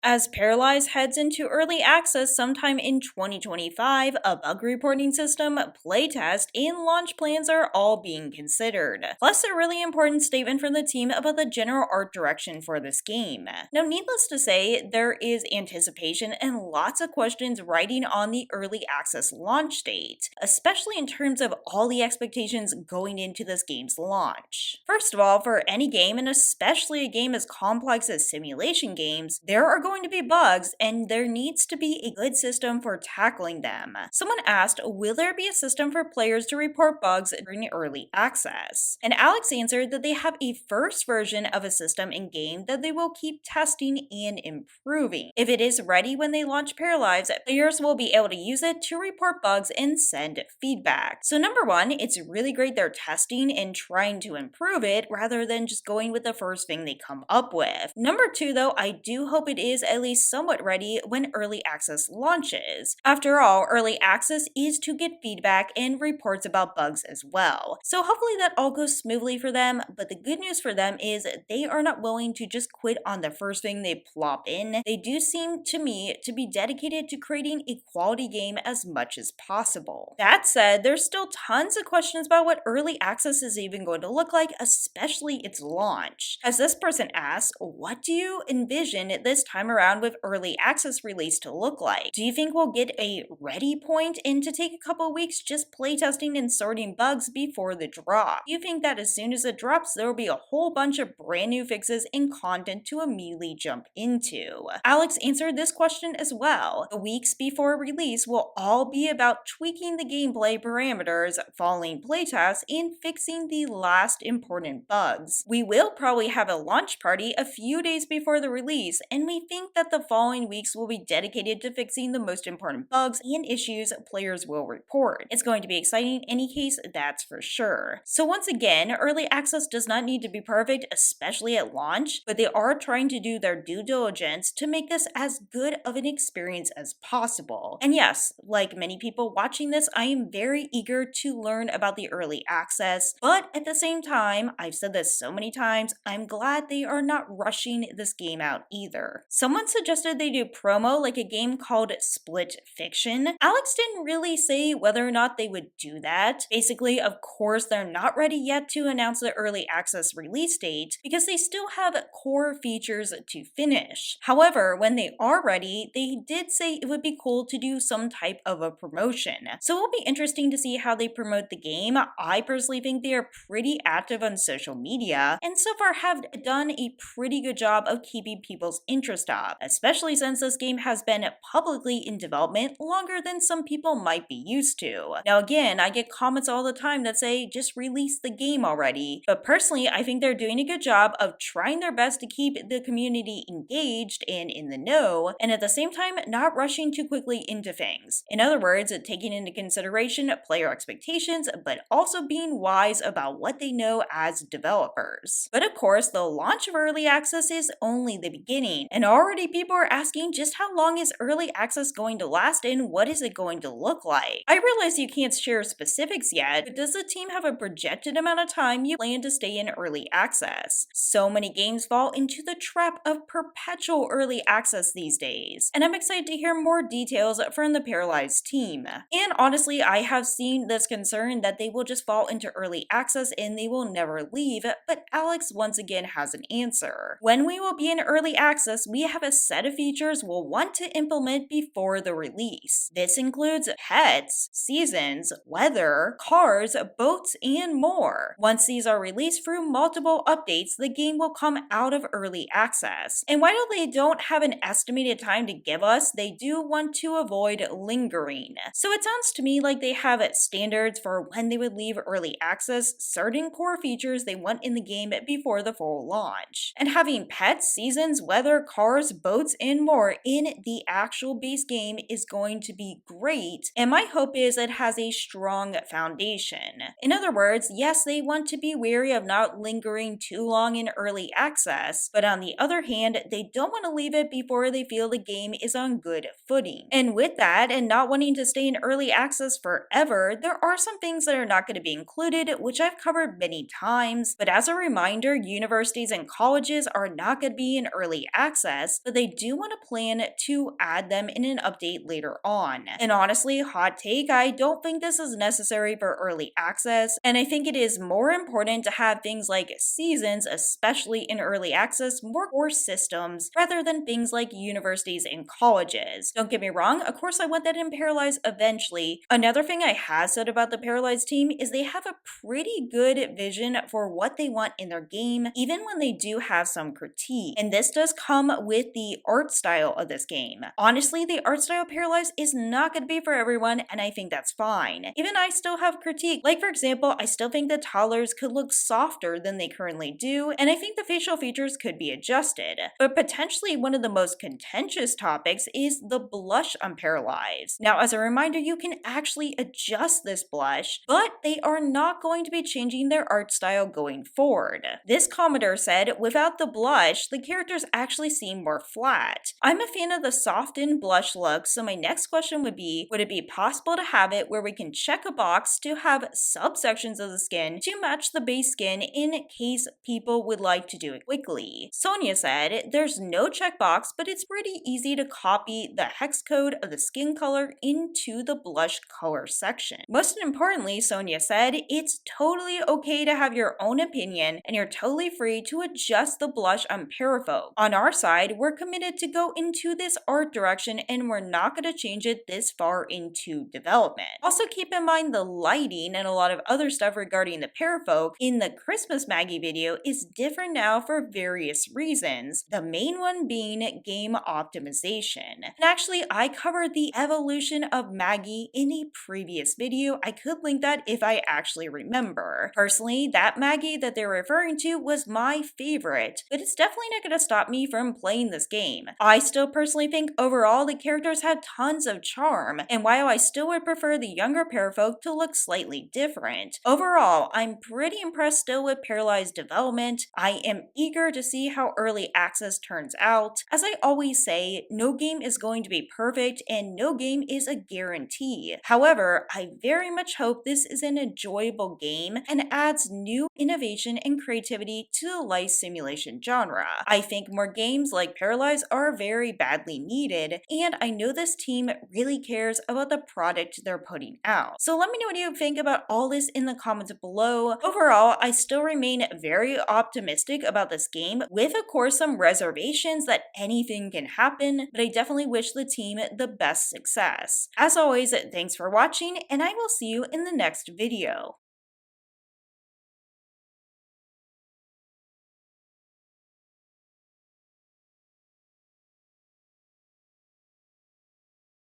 As Paralives heads into early access sometime in 2025, a bug reporting system, playtest, and launch plans are all being considered. Plus, a really important statement from the team about the general art direction for this game. Now, needless to say, there is anticipation and lots of questions riding on the early access launch date, especially in terms of all the expectations going into this game's launch. First of all, for any game, and especially a game as complex as simulation games, there are going to be bugs, and there needs to be a good system for tackling them. Someone asked, will there be a system for players to report bugs during early access? And Alex answered that they have a first version of a system in game that they will keep testing and improving. If it is ready when they launch Paralives, players will be able to use it to report bugs and send feedback. So number one, it's really great they're testing and trying to improve it rather than just going with the first thing they come up with. Number two, though, I do hope it is at least somewhat ready when early access launches. After all, early access is to get feedback and reports about bugs as well. So hopefully that all goes smoothly for them, but the good news for them is they are not willing to just quit on the first thing they plop in. They do seem to me to be dedicated to creating a quality game as much as possible. That said, there's still tons of questions about what early access is even going to look like, especially its launch. As this person asks, what do you envision this time around with early access release to look like? Do you think we'll get a ready point and to take a couple weeks just playtesting and sorting bugs before the drop? Do you think that as soon as it drops, there will be a whole bunch of brand new fixes and content to immediately jump into? Alex answered this question as well. The weeks before release will all be about tweaking the gameplay parameters, following playtests, and fixing the last important bugs. We will probably have a launch party a few days before the release, and we think that the following weeks will be dedicated to fixing the most important bugs and issues players will report. It's going to be exciting in any case, that's for sure. So once again, early access does not need to be perfect, especially at launch, but they are trying to do their due diligence to make this as good of an experience as possible. And yes, like many people watching this, I am very eager to learn about the early access, but at the same time, I've said this so many times, I'm glad they are not rushing this game out either. Someone suggested they do promo like a game called Split Fiction. Alex didn't really say whether or not they would do that. Basically, of course, they're not ready yet to announce the early access release date because they still have core features to finish. However, when they are ready, they did say it would be cool to do some type of a promotion. So it will be interesting to see how they promote the game. I personally think they are pretty active on social media and so far have done a pretty good job of keeping people's interest up, especially since this game has been publicly in development longer than some people might be used to. Now again, I get comments all the time that say just release the game already, but personally I think they're doing a good job of trying their best to keep the community engaged and in the know, and at the same time not rushing too quickly into things. In other words, taking into consideration player expectations, but also being wise about what they know as developers. But of course, the launch of early access is only the beginning, and already people are asking just how long is early access going to last and what is it going to look like? I realize you can't share specifics yet, but does the team have a projected amount of time you plan to stay in early access? So many games fall into the trap of perpetual early access these days, and I'm excited to hear more details from the Paralives team. And honestly, I have seen this concern that they will just fall into early access and they will never leave, but Alex once again has an answer. When we will be in early access, we have a set of features we'll want to implement before the release. This includes pets, seasons, weather, cars, boats, and more. Once these are released through multiple updates, the game will come out of early access. And while they don't have an estimated time to give us, they do want to avoid lingering. So it sounds to me like they have standards for when they would leave early access, certain core features they want in the game before the full launch. And having pets, seasons, weather, cars, boats, and more in the actual base game is going to be great, and my hope is it has a strong foundation. In other words, yes, they want to be wary of not lingering too long in early access, but on the other hand, they don't want to leave it before they feel the game is on good footing. And with that, and not wanting to stay in early access forever, there are some things that are not going to be included, which I've covered many times, but as a reminder, universities and colleges are not going to be in early access, access, but they do want to plan to add them in an update later on. And honestly, hot take, I don't think this is necessary for early access, and I think it is more important to have things like seasons, especially in early access, more core systems rather than things like universities and colleges. Don't get me wrong, of course I want that in Paralives eventually. Another thing I have said about the Paralives team is they have a pretty good vision for what they want in their game, even when they do have some critique. And this does come with the art style of this game. Honestly, the art style of Paralives is not going to be for everyone, and I think that's fine. Even I still have critique. Like, for example, I still think the toddlers could look softer than they currently do, and I think the facial features could be adjusted. But potentially one of the most contentious topics is the blush on Paralives. Now, as a reminder, you can actually adjust this blush, but they are not going to be changing their art style going forward. This commenter said, without the blush, the characters actually seem more flat. I'm a fan of the softened blush look, so my next question would it be possible to have it where we can check a box to have subsections of the skin to match the base skin in case people would like to do it quickly? Sonia said, there's no checkbox, but it's pretty easy to copy the hex code of the skin color into the blush color section. Most importantly, Sonia said, it's totally okay to have your own opinion and you're totally free to adjust the blush on Parafolk. On our side, we're committed to go into this art direction and we're not going to change it this far into development. Also keep in mind the lighting and a lot of other stuff regarding the Parafolk in the Christmas Maggie video is different now for various reasons, the main one being game optimization. And actually, I covered the evolution of Maggie in a previous video. I could link that if I actually remember. Personally, that Maggie that they're referring to was my favorite, but it's definitely not going to stop me from playing this game. I still personally think overall the characters have tons of charm, and while I still would prefer the younger Parafolk to look slightly different, overall, I'm pretty impressed still with Paralives development. I am eager to see how early access turns out. As I always say, no game is going to be perfect and no game is a guarantee. However, I very much hope this is an enjoyable game and adds new innovation and creativity to the life simulation genre. I think more games like Paralives are very badly needed, and I know this team really cares about the product they're putting out. So let me know what you think about all this in the comments below. Overall, I still remain very optimistic about this game, with of course some reservations that anything can happen, but I definitely wish the team the best success. As always, thanks for watching, and I will see you in the next video.